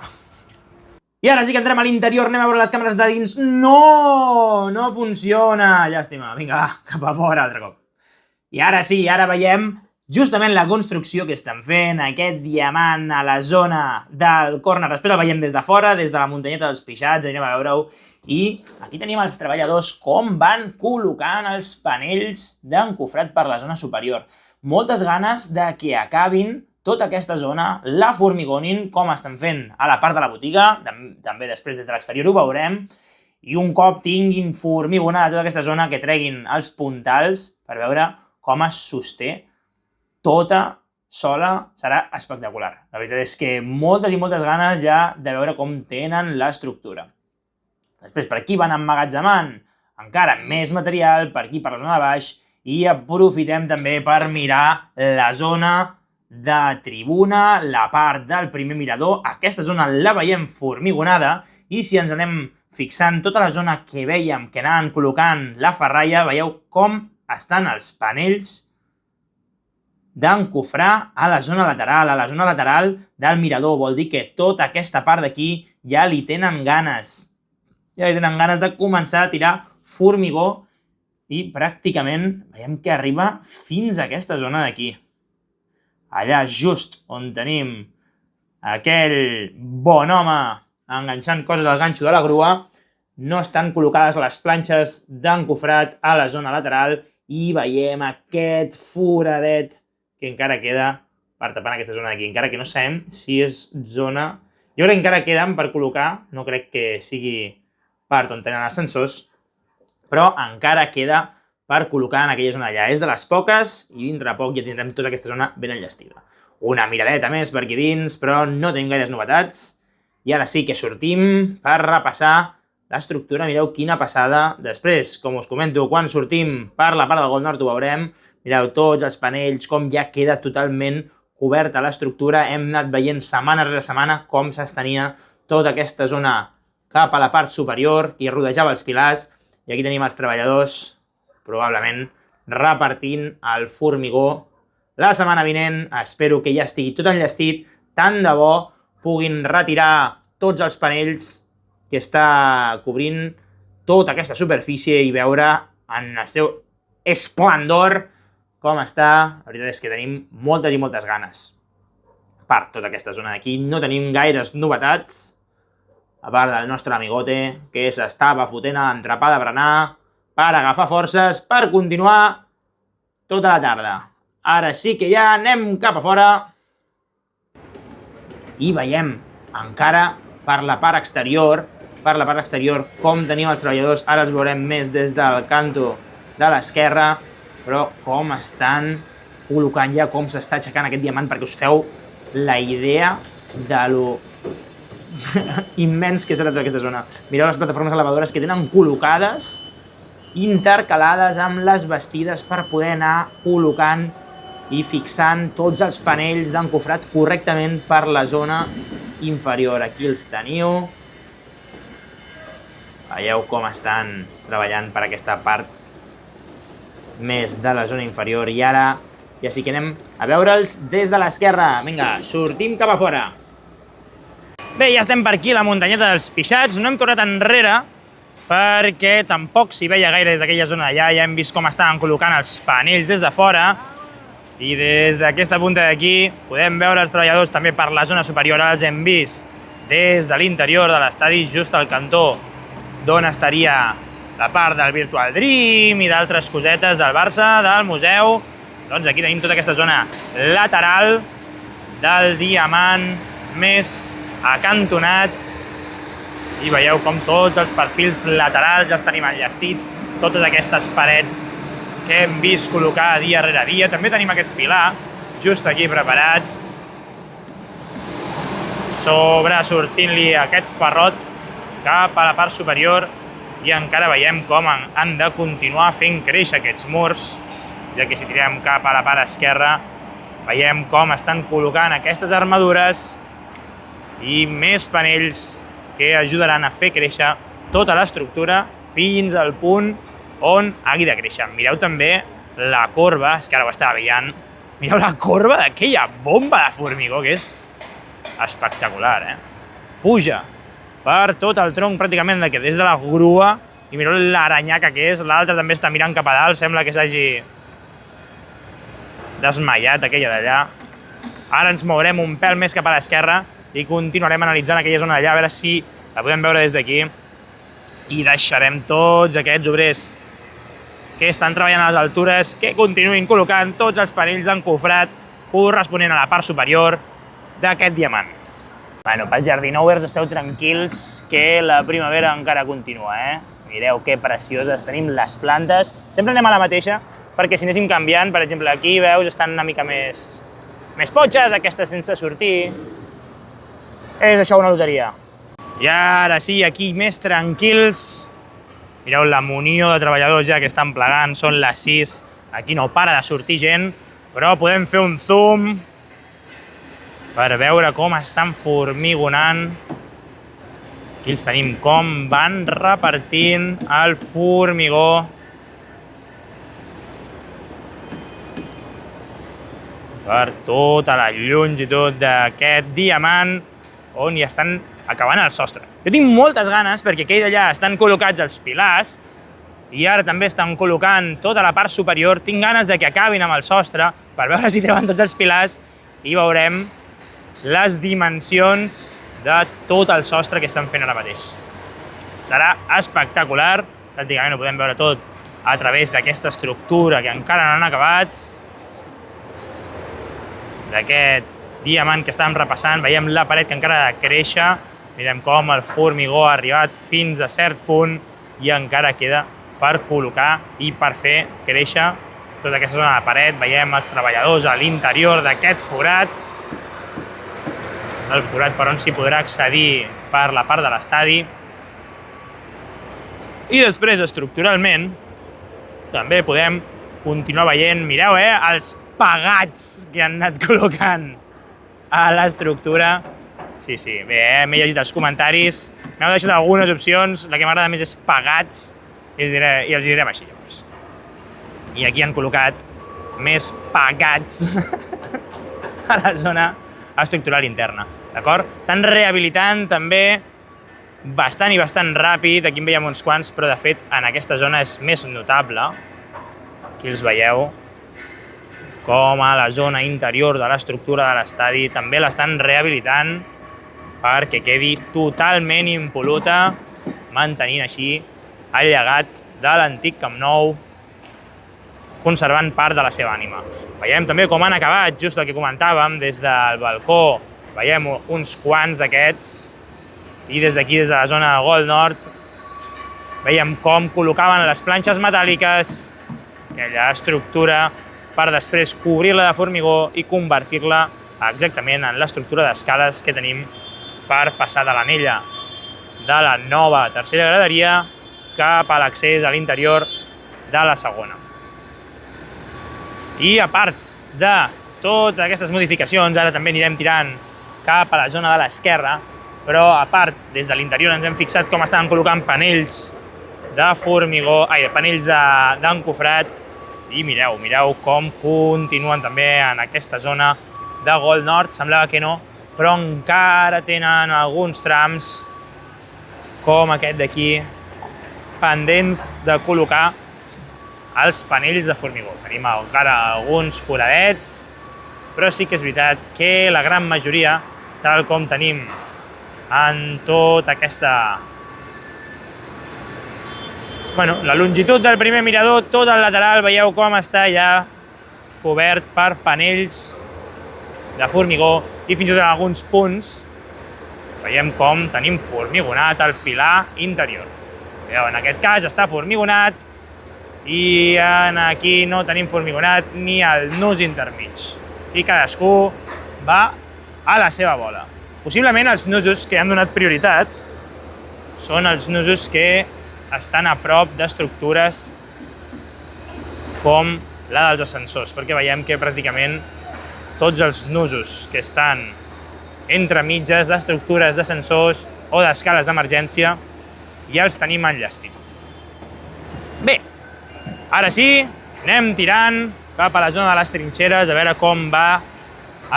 I ara sí que entrem a l'interior, anem a veure les càmeres de dins. No! No funciona! Llàstima. Vinga, va, cap a fora altre cop. I ara sí, ara veiem justament la construcció que estan fent, aquest diamant a la zona del córner. Després el veiem des de fora, des de la muntanyeta dels Pixats, anirem a veure-ho. I aquí tenim els treballadors com van col·locant els panells d'encofrat per la zona superior. Moltes ganes de que acabin tota aquesta zona, la formigonin, com estan fent a la part de la botiga, també després des de l'exterior ho veurem, i un cop tinguin formigonada tota aquesta zona, que treguin els puntals per veure com es sosté tota sola, serà espectacular. La veritat és que moltes i moltes ganes ja de veure com tenen l'estructura. Després, per aquí van emmagatzemant encara més material, per aquí, per la zona de baix, i aprofitem també per mirar la zona de tribuna, la part del primer mirador. Aquesta zona la veiem formigonada i si ens anem fixant tota la zona que vèiem que anaven col·locant la ferralla, veieu com estan els panells d'encofrar a la zona lateral del mirador. Vol dir que tota aquesta part d'aquí ja li tenen ganes. Ja li tenen ganes de començar a tirar formigó i pràcticament veiem que arriba fins a aquesta zona d'aquí. Allà just on tenim aquell bon home enganxant coses al ganxo de la grua, no estan col·locades les planxes d'encofrat a la zona lateral i veiem aquest foradet que encara queda per tapar aquesta zona d'aquí. Encara que no sabem si és zona... Jo crec que encara queden per col·locar, no crec que sigui part on tenen ascensors, però encara queda per col·locar en aquella zona allà. És de les poques i dintre de poc ja tindrem tota aquesta zona ben enllestida. Una miradeta més per aquí dins, però no tenim gaires novetats. I ara sí que sortim per repassar l'estructura. Mireu quina passada. Després, com us comento, quan sortim per la part del Gol Nord ho veurem. Mireu tots els panells, com ja queda totalment coberta l'estructura. Hem anat veient setmana rere setmana com s'estenia tota aquesta zona cap a la part superior i rodejava els pilars. I aquí tenim els treballadors probablement repartint el formigó. La setmana vinent espero que ja estigui tot enllestit, tant de bo puguin retirar tots els panells que està cobrint tota aquesta superfície i veure en el seu esplendor com està. La veritat és que tenim moltes i moltes ganes. A part, tota aquesta zona d'aquí no tenim gaires novetats, a part del nostre amigote que s'estava fotent a l'entrepà de berenar per agafar forces, per continuar tota la tarda. Ara sí que ja anem cap a fora i veiem encara per la part exterior com tenim els treballadors. Ara els veurem més des del canto de l'esquerra, però com estan col·locant ja, com s'està aixecant aquest diamant, perquè us feu la idea de lo immens que serà tota aquesta zona. Mireu les plataformes elevadores que tenen col·locades, intercalades amb les bastides per poder anar col·locant i fixant tots els panells d'encofrat correctament per la zona inferior. Aquí els teniu. Veieu com estan treballant per aquesta part més de la zona inferior. I ara ja sí que anem a veure'ls des de l'esquerra. Vinga, sortim cap a fora. Bé, ja estem per aquí a la muntanyeta dels Pixats. No hem tornat enrere perquè tampoc s'hi veia gaire des d'aquella zona d'allà. Ja hem vist com estaven col·locant els panells des de fora. I des d'aquesta punta d'aquí podem veure els treballadors també per la zona superior. Els hem vist des de l'interior de l'estadi, just al cantó d'on estaria la part del Virtual Dream i d'altres cosetes del Barça, del museu. Doncs aquí tenim tota aquesta zona lateral del diamant més acantonat. I veieu com tots els perfils laterals ja els tenim enllestit, totes aquestes parets que hem vist col·locar dia rere dia. També tenim aquest pilar just aquí preparat, sobresortint-li aquest ferrot cap a la part superior, i encara veiem com han de continuar fent créixer aquests murs, ja que si tirem cap a la part esquerra veiem com estan col·locant aquestes armadures i més panells que ajudaran a fer créixer tota l'estructura fins al punt on hagi de créixer. Mireu també la corba, és que ara ho estava veient, mireu la corba d'aquella bomba de formigó, que és espectacular, Puja per tot el tronc pràcticament des de la grua, i mireu l'aranyaca que és, l'altre també està mirant cap a dalt, sembla que s'hagi desmaiat aquella d'allà. Ara ens mourem un pèl més cap a l'esquerra i continuarem analitzant aquella zona d'allà, a veure si la podem veure des d'aquí. I deixarem tots aquests obrers que estan treballant a les altures que continuïn col·locant tots els panells d'encofrat corresponent a la part superior d'aquest diamant. Bueno, pels jardinovers esteu tranquils que la primavera encara continua, Mireu que precioses tenim les plantes. Sempre anem a la mateixa, perquè si anéssim canviant, per exemple, aquí, veus, estan una mica més potxes, aquestes sense sortir. És això una loteria. I ara sí, aquí més tranquils. Mireu la munió de treballadors ja que estan plegant, són les 6. Aquí no para de sortir gent, però podem fer un zoom per veure com estan formigonant. Aquí els tenim com van repartint el formigó. Per tota la longitud d'aquest diamant, on hi estan acabant el sostre. Jo tinc moltes ganes, perquè aquell d'allà estan col·locats els pilars, i ara també estan col·locant tota la part superior. Tinc ganes de que acabin amb el sostre, per veure si treuen tots els pilars, i veurem les dimensions de tot el sostre que estan fent ara mateix. Serà espectacular, pràcticament ho podem veure tot a través d'aquesta estructura que encara no han acabat, d'aquest diamant que estàvem repassant. Veiem la paret que encara ha de créixer, mirem com el formigó ha arribat fins a cert punt i encara queda per col·locar i per fer créixer tota aquesta zona de paret. Veiem els treballadors a l'interior d'aquest forat, el forat per on s'hi podrà accedir per la part de l'estadi. I després, estructuralment, també podem continuar veient, mireu, els pegats que han anat col·locant a l'estructura. Sí, bé, m'he llegit els comentaris, m'heu deixat algunes opcions, la que m'agrada més és pegats, i els direm així, llavors. I aquí han col·locat més pegats a la zona estructural interna, d'acord? Estan rehabilitant també bastant ràpid, aquí en veiem uns quants, però de fet en aquesta zona és més notable. Aquí els veieu, com a la zona interior de l'estructura de l'estadi també l'estan rehabilitant perquè quedi totalment impol·luta, mantenint així el llegat de l'antic Camp Nou, conservant part de la seva ànima. Veiem també com han acabat, just el que comentàvem, des del balcó, veiem uns quants d'aquests, i des d'aquí, des de la zona de Gold Nord, veiem com col·locaven les planxes metàl·liques, aquella estructura, per després cobrir-la de formigó i convertir-la exactament en l'estructura d'escales que tenim per passar de l'anella de la nova tercera graderia cap a l'accés a l'interior de la segona. I a part de totes aquestes modificacions, ara també anirem tirant cap a la zona de l'esquerra, però a part, des de l'interior ens hem fixat com estaven col·locant panells de formigó, panells d'encofrat, i mireu com continuen també en aquesta zona de Gold Nord. Semblava que no, però encara tenen alguns trams, com aquest d'aquí, pendents de col·locar els panells de formigó. Tenim encara alguns foradets, però sí que és veritat que la gran majoria, tal com tenim en tota aquesta... la longitud del primer mirador, tot el lateral, veieu com està ja cobert per panells de formigó i fins i tot en alguns punts veiem com tenim formigonat el pilar interior. Veieu, en aquest cas està formigonat i aquí no tenim formigonat ni el nus intermig. I cadascú va a la seva bola. Possiblement els nusos que han donat prioritat són els nusos que estan a prop d'estructures com la dels ascensors, perquè veiem que pràcticament tots els nusos que estan entre mitges d'estructures d'ascensors o d'escales d'emergència ja els tenim enllestits. Bé, ara sí, Anem tirant cap a la zona de les trinxeres a veure com va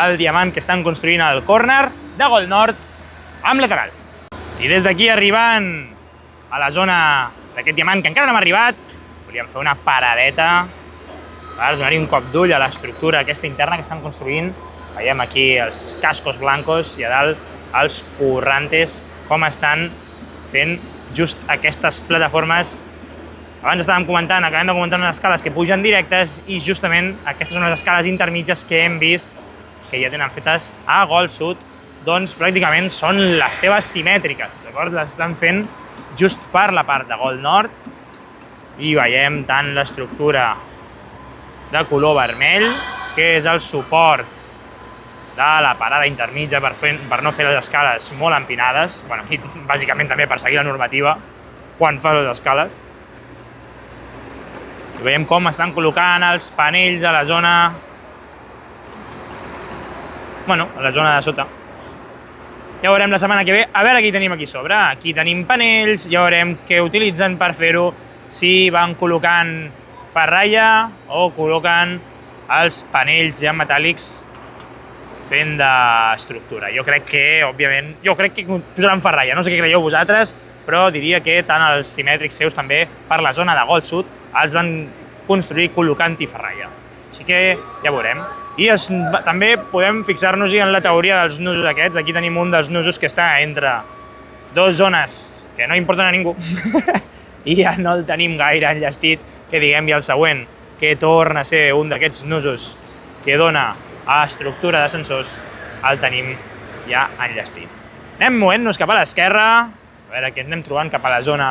el diamant que estan construint al córner de Gol Nord amb lateral. I des d'aquí arribant a la zona d'aquest diamant que encara no hem arribat, volíem fer una paradeta per donar-hi un cop d'ull a l'estructura aquesta interna que estan construint. Veiem aquí els cascos blancos i a dalt els currantes, com estan fent just aquestes plataformes. Abans acabem de comentar unes escales que pugen directes i justament aquestes són les escales intermitges que hem vist que ja tenen fetes a Gol Sud, doncs pràcticament són les seves simètriques, d'acord? Les estan fent just per la part de Gol Nord i veiem tant l'estructura de color vermell, que és el suport de la parada intermitja per no fer les escales molt empinades, bueno, i bàsicament també per seguir la normativa quan fas les escales. I veiem com estan col·locant els panells a la zona, a la zona de sota. Ja veurem la setmana que ve, a veure què tenim aquí sobre. Aquí tenim panells, ja veurem què utilitzen per fer-ho, si van col·locant ferralla o col·loquen els panells ja metàl·lics fent d'estructura. Jo crec que posaran ferralla, no sé què creieu vosaltres, però diria que tant els simètrics seus també per la zona de Gol Sud els van construir col·locant-hi ferralla. Així que ja veurem. I també podem fixar-nos-hi en la teoria dels nusos aquests. Aquí tenim un dels nusos que està entre dues zones que no importen a ningú i ja no el tenim gaire enllestit, que diguem, i el següent, que torna a ser un d'aquests nusos que dona a estructura d'ascensors, el tenim ja enllestit. Anem movent-nos cap a l'esquerra, a veure què anem trobant cap a la zona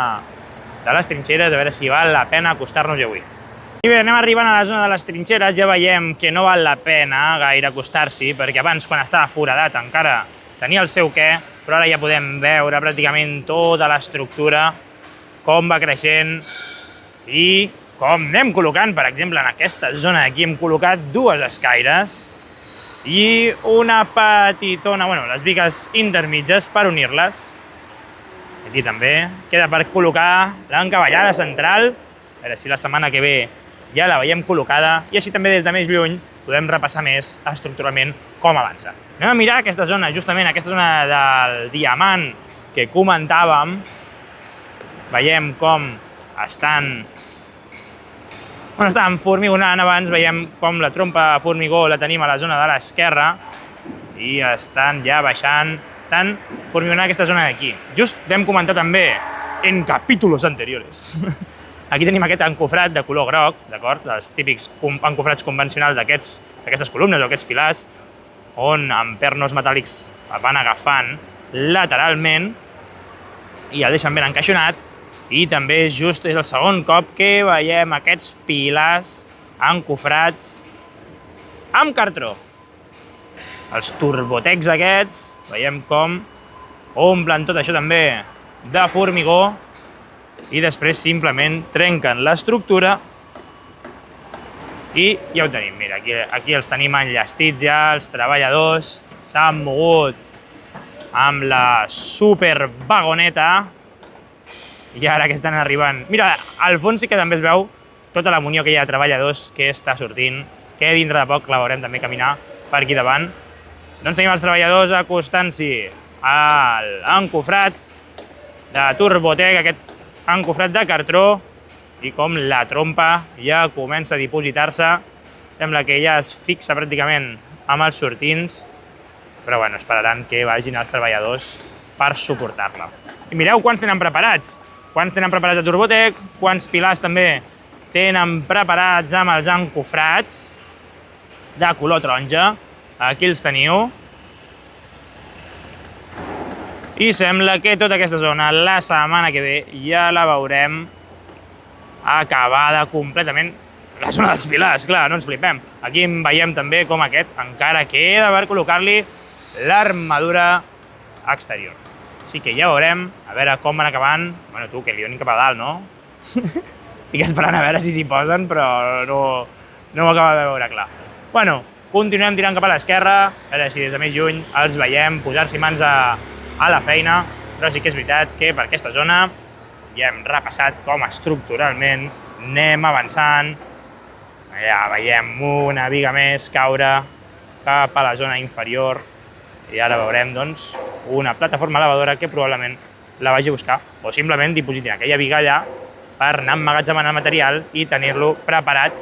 de les trinxeres, a veure si val la pena acostar-nos-hi avui. I bé, anem arribant a la zona de les trinxeres, ja veiem que no val la pena gaire acostar-s'hi, perquè abans, quan estava foradat, encara tenia el seu què, però ara ja podem veure pràcticament tota l'estructura, com va creixent i com anem col·locant. Per exemple, en aquesta zona d'aquí hem col·locat dues escaires i una petitona, les bigues intermitges per unir-les. Aquí també queda per col·locar l'encavallada central, a veure si la setmana que ve ja la veiem col·locada i així també des de més lluny podem repassar més estructuralment com avança. Anem a mirar aquesta zona, justament aquesta zona del diamant que comentàvem. Veiem com estàvem formigonant abans, veiem com la trompa de formigó la tenim a la zona de l'esquerra i estan ja baixant, estan formigonant aquesta zona d'aquí. Just vam comentar també en capítolos anteriores. Aquí tenim aquest encofrat de color groc, d'acord? Els típics encofrats convencionals d'aquestes columnes o aquests pilars, on amb pernos metàl·lics van agafant lateralment i el deixen ben encaixonat. I també just és el segon cop que veiem aquests pilars encofrats amb cartró. Els turbotecs aquests, veiem com omplen tot això també de formigó i després simplement trenquen l'estructura i ja ho tenim. Mira, aquí els tenim enllestits ja, els treballadors s'han mogut amb la super vagoneta i ara que estan arribant. Mira, al fons sí que també es veu tota la munió que hi ha de treballadors que està sortint, que dintre de poc la veurem també caminar per aquí davant. Doncs tenim els treballadors acostant-s'hi a l'encofrat de Turbotec, aquest encofrat de cartró, i com la trompa ja comença a dipositar-se. Sembla que ja es fixa pràcticament amb els sortints, però bueno, esperaran que vagin els treballadors per suportar-la. I mireu quants tenen preparats. Quants tenen preparats de Turbotec, quants pilars també tenen preparats amb els encofrats de color taronja. Aquí els teniu. I sembla que tota aquesta zona, la setmana que ve, ja la veurem acabada completament. La zona dels pilars, clar, no ens flipem. Aquí veiem també com aquest encara queda per col·locar-li l'armadura exterior. Així que ja veurem, a veure com van acabant. Bueno, tu, que li donin cap a dalt, no? Estic esperant a veure si s'hi posen, però no ho acaba de veure clar. Bueno, continuem tirant cap a l'esquerra, a veure si des de més lluny els veiem posar-s'hi mans a la feina, però sí que és veritat que per aquesta zona ja hem repassat com estructuralment anem avançant Allà veiem una viga més caure cap a la zona inferior i ara veurem, doncs, una plataforma elevadora que probablement la vagi a buscar o simplement dipositin aquella viga allà per anar emmagatzemant el material i tenir-lo preparat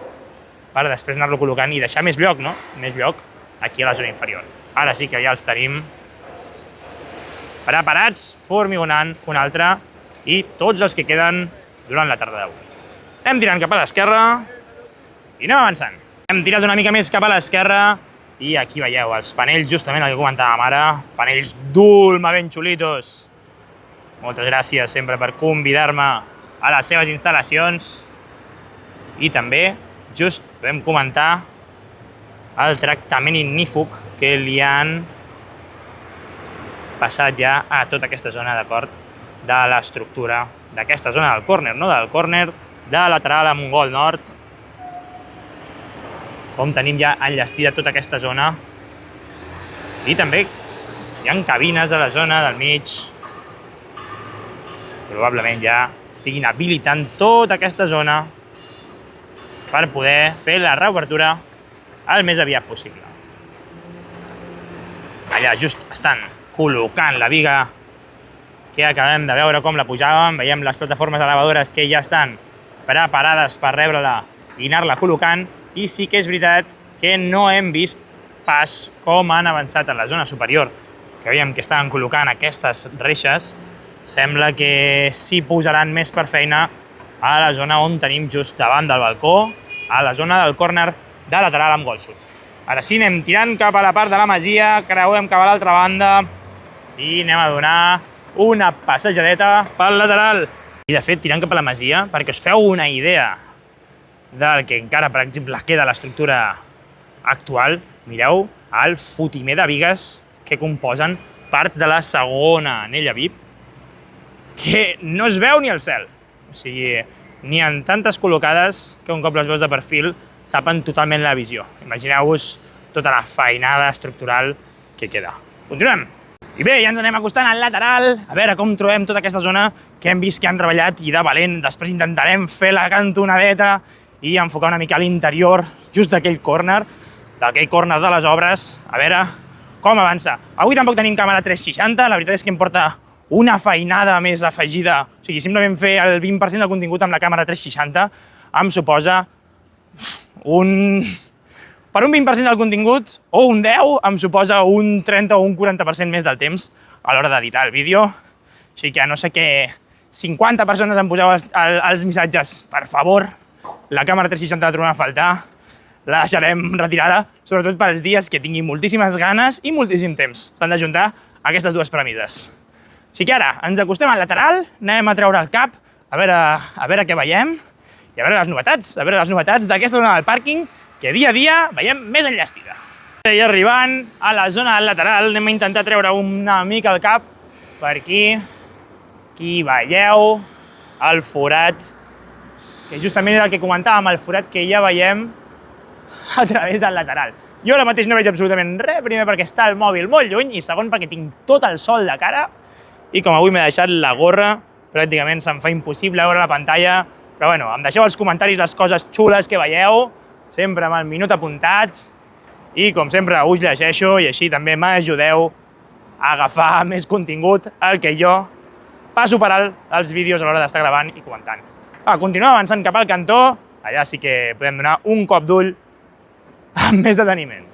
per després anar-lo col·locant i deixar més lloc, no? Més lloc aquí a la zona inferior. Ara sí que ja els tenim preparats, formigonant un altre i tots els que queden durant la tarda d'avui. Anem tirant cap a l'esquerra i anem avançant. Hem tirat una mica més cap a l'esquerra i aquí veieu els panells, justament el que comentàvem ara, panells d'Ulma ben xulitos. Moltes gràcies sempre per convidar-me a les seves instal·lacions i també just podem comentar el tractament ignífug que li han passat ja a tota aquesta zona, d'acord, de l'estructura d'aquesta zona del córner, no? Del córner de lateral a Mongol Nord, com tenim ja enllestida tota aquesta zona. I també hi ha cabines a la zona del mig. Probablement ja estiguin habilitant tota aquesta zona per poder fer la reobertura el més aviat possible. Allà just estan col·locant la viga que acabem de veure com la pujàvem. Veiem les plataformes elevadores que ja estan preparades per rebre-la i anar-la col·locant. I sí que és veritat que no hem vist pas com han avançat en la zona superior, que veiem que estaven col·locant aquestes reixes. Sembla que s'hi posaran més per feina a la zona on tenim just davant del balcó, a la zona del córner de lateral amb gol sud. Ara sí, anem tirant cap a la part de la masia, creuem cap a l'altra banda i anem a donar una passejadeta pel lateral. I de fet, tirant cap a la masia, perquè us feu una idea del que encara, per exemple, queda l'estructura actual, mireu el fotimer de vigues que composen parts de la segona anella VIP, que no es veu ni al cel. O sigui, n'hi ha tantes col·locades que un cop les veus de perfil tapen totalment la visió. Imagineu-vos tota la feinada estructural que queda. Continuem. I bé, ja ens anem acostant al lateral, a veure com trobem tota aquesta zona que hem vist que han treballat i de valent. Després intentarem fer la cantonadeta i enfocar una mica a l'interior, just d'aquell córner de les obres, a veure com avança. Avui tampoc tenim càmera 360, la veritat és que em porta una feinada més afegida. O sigui, simplement fer el 20% del contingut amb la càmera 360 em suposa per un 20% del contingut o un 10 em suposa un 30 o un 40% més del temps a l'hora d'editar el vídeo. Així que no sé què, 50 persones em poseu els missatges, per favor, la càmera 360 la trobem a faltar, la deixarem retirada, sobretot pels dies que tingui moltíssimes ganes i moltíssim temps. S'han d'ajuntar aquestes dues premisses. Així que ara ens acostem al lateral, anem a treure el cap, a veure què veiem i a veure les novetats d'aquesta zona del pàrquing que dia a dia veiem més enllestida. I arribant a la zona del lateral anem a intentar treure una mica el cap per aquí. Aquí veieu el forat, que justament era el que comentàvem, el forat que ja veiem a través del lateral. Jo ara mateix no veig absolutament res, primer perquè està el mòbil molt lluny i segon perquè tinc tot el sol de cara i com avui m'he deixat la gorra, pràcticament se'm fa impossible veure la pantalla, però bueno, em deixeu als comentaris les coses xules que veieu, sempre amb el minut apuntat i com sempre us llegeixo i així també m'ajudeu a agafar més contingut al que jo passo per alt els vídeos a l'hora d'estar gravant i comentant. Continuem avançant cap al cantó, allà sí que podem donar un cop d'ull amb més deteniment.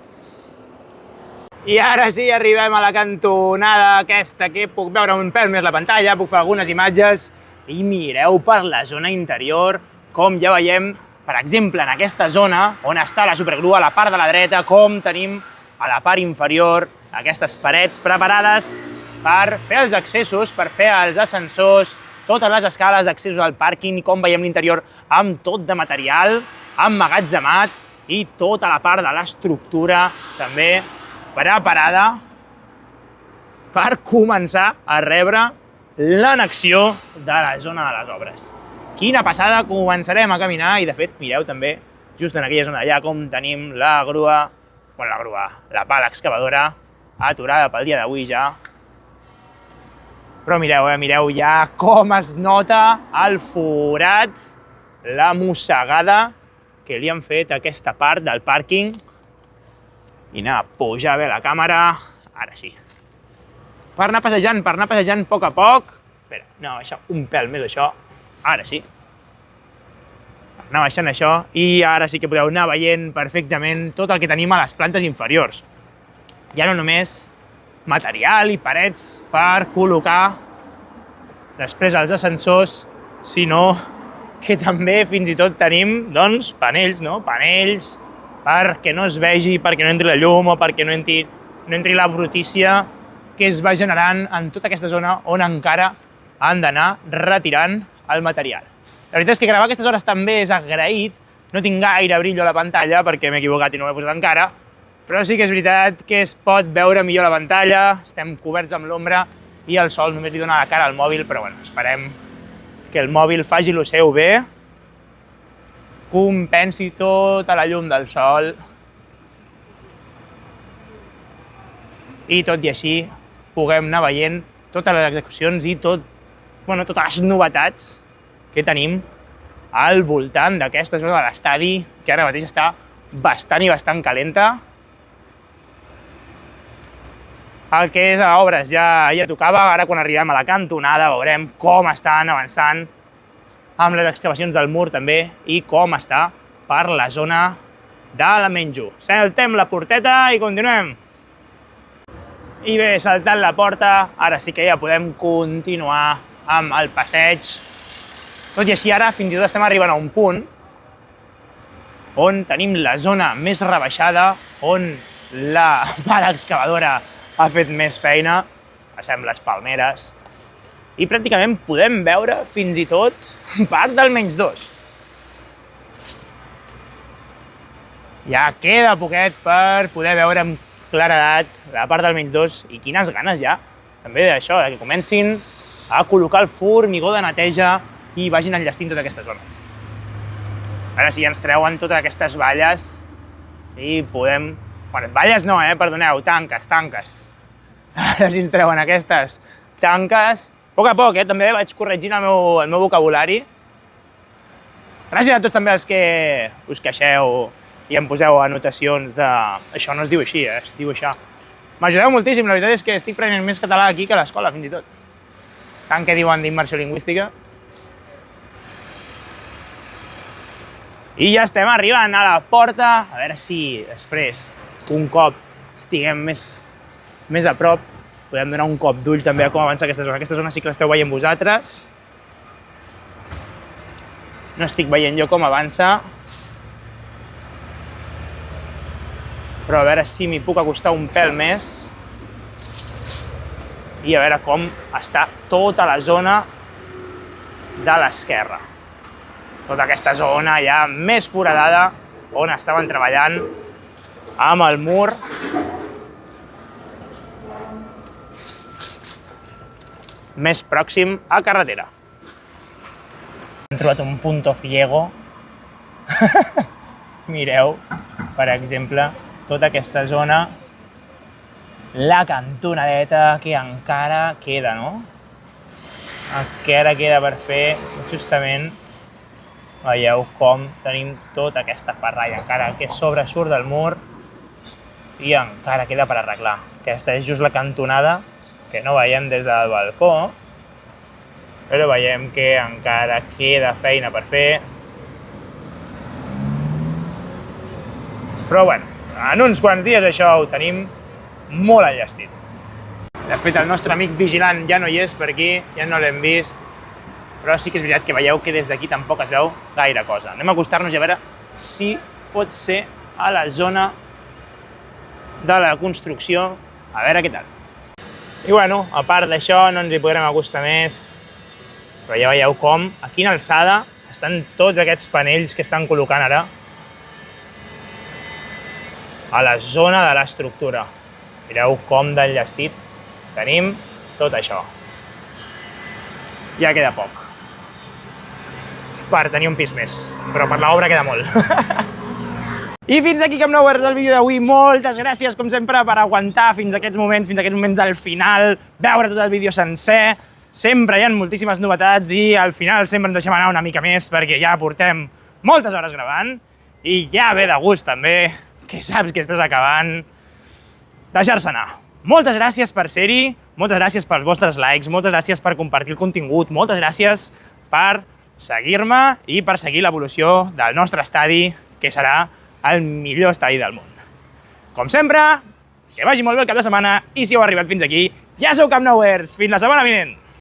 I ara sí, arribem a la cantonada aquesta que puc veure un pèl més la pantalla, puc fer algunes imatges i mireu per la zona interior com ja veiem, per exemple, en aquesta zona on està la supergrua, a la part de la dreta, com tenim a la part inferior aquestes parets preparades per fer els accessos, per fer els ascensors, totes les escales d'accessos al pàrquing i com veiem l'interior amb tot de material, emmagatzemat i tota la part de l'estructura també preparada per començar a rebre l'annexió de la zona de les obres. Quina passada, començarem a caminar i de fet, mireu també, just en aquella zona d'allà com tenim la pala excavadora aturada pel dia d'avui ja. Però mireu ja com es nota el forat, la mossegada que li han fet aquesta part del pàrquing i anar a pujar bé la càmera, ara sí. Per anar passejant a poc a poc. Espera, no, baixar un pèl més això, ara sí. Anar baixant això i ara sí que podeu anar veient perfectament tot el que tenim a les plantes inferiors. Ja no només material i parets per col·locar després als ascensors, sinó que també fins i tot tenim, doncs, panells, no? Panells perquè no es vegi, perquè no entri la llum o perquè no entri la brutícia que es va generant en tota aquesta zona on encara han d'anar retirant el material. La veritat és que gravar aquestes hores també és agraït, no tinc gaire brillo a la pantalla perquè m'he equivocat i no l'he posat encara, però sí que és veritat que es pot veure millor la pantalla, estem coberts amb l'ombra i el sol només li dona la cara al mòbil, però bueno, esperem que el mòbil faci lo seu bé, compensi tota la llum del sol i tot i així puguem anar veient totes les execucions i totes les novetats que tenim al voltant d'aquesta zona de l'estadi, que ara mateix està bastant calenta. El que és a obres ja tocava, ara quan arribem a la cantonada veurem com estan avançant amb les excavacions del mur també i com està per la zona de la menjo. Saltem la porteta i continuem. I bé, saltant la porta, ara sí que ja podem continuar amb el passeig. Tot i així ara fins i tot estem arribant a un punt on tenim la zona més rebaixada, on la pala excavadora ha fet més feina, passem les palmeres, i pràcticament podem veure fins i tot part del -2. Ja queda poquet per poder veure amb claredat la part del -2 i quines ganes ja també d'això, que comencin a col·locar el formigó de neteja i vagin enllestint tota aquesta zona. A veure si ens treuen totes aquestes valles i podem... Bueno, valles no, perdoneu, tanques. Ara si ens treuen aquestes tanques... A poc a poc, també vaig corregint el meu vocabulari. Gràcies a tots també els que us queixeu i em poseu anotacions de... Això no es diu així, es diu això. M'ajudeu moltíssim, la veritat és que estic prenent més català aquí que a l'escola, fins i tot. Tant que diuen d'immersió lingüística. I ja estem arribant a la porta, a veure si després, un cop estiguem més a prop, podem donar un cop d'ull també a com avança aquesta zona. Aquesta zona sí que l'esteu veient vosaltres. No estic veient jo com avança. Però a veure si m'hi puc acostar un pèl més. I a veure com està tota la zona de l'esquerra. Tota aquesta zona ja més foradada on estaven treballant amb el mur. Més pròxim a carretera. Hem trobat un punto ciego. Mireu, per exemple, tota aquesta zona, la cantonadeta que encara queda, no? Encara queda per fer, justament, veieu com tenim tota aquesta ferralla encara que sobresurt del mur i encara queda per arreglar. Aquesta és just la cantonada que no veiem des del balcó, però veiem que encara queda feina per fer. Però bueno, en uns quants dies això ho tenim molt enllestit. De fet, el nostre amic vigilant ja no hi és per aquí, ja no l'hem vist, però sí que és veritat que veieu que des d'aquí tampoc es veu gaire cosa. Anem a acostar-nos i a veure si pot ser a la zona de la construcció, a veure què tal. I bueno, a part d'això no ens hi podrem acostar més, però ja veieu com a quina alçada estan tots aquests panells que estan col·locant ara a la zona de l'estructura. Mireu com d'enllestit tenim tot això. Ja queda poc per tenir un pis més, però per l'obra queda molt. I fins aquí Camp Nou del vídeo d'avui. Moltes gràcies, com sempre, per aguantar fins aquests moments del final, veure tot el vídeo sencer. Sempre hi ha moltíssimes novetats i al final sempre ens deixem anar una mica més perquè ja portem moltes hores gravant. i ja ve de gust també, que saps que estàs acabant, deixar-se anar. Moltes gràcies per ser-hi, moltes gràcies pels vostres likes, moltes gràcies per compartir el contingut, moltes gràcies per seguir-me i per seguir l'evolució del nostre estadi, que serà el millor estadi del món. Com sempre, que vagi molt bé el cap de setmana i si heu arribat fins aquí, ja sou Camp Nouers. Fins la setmana vinent!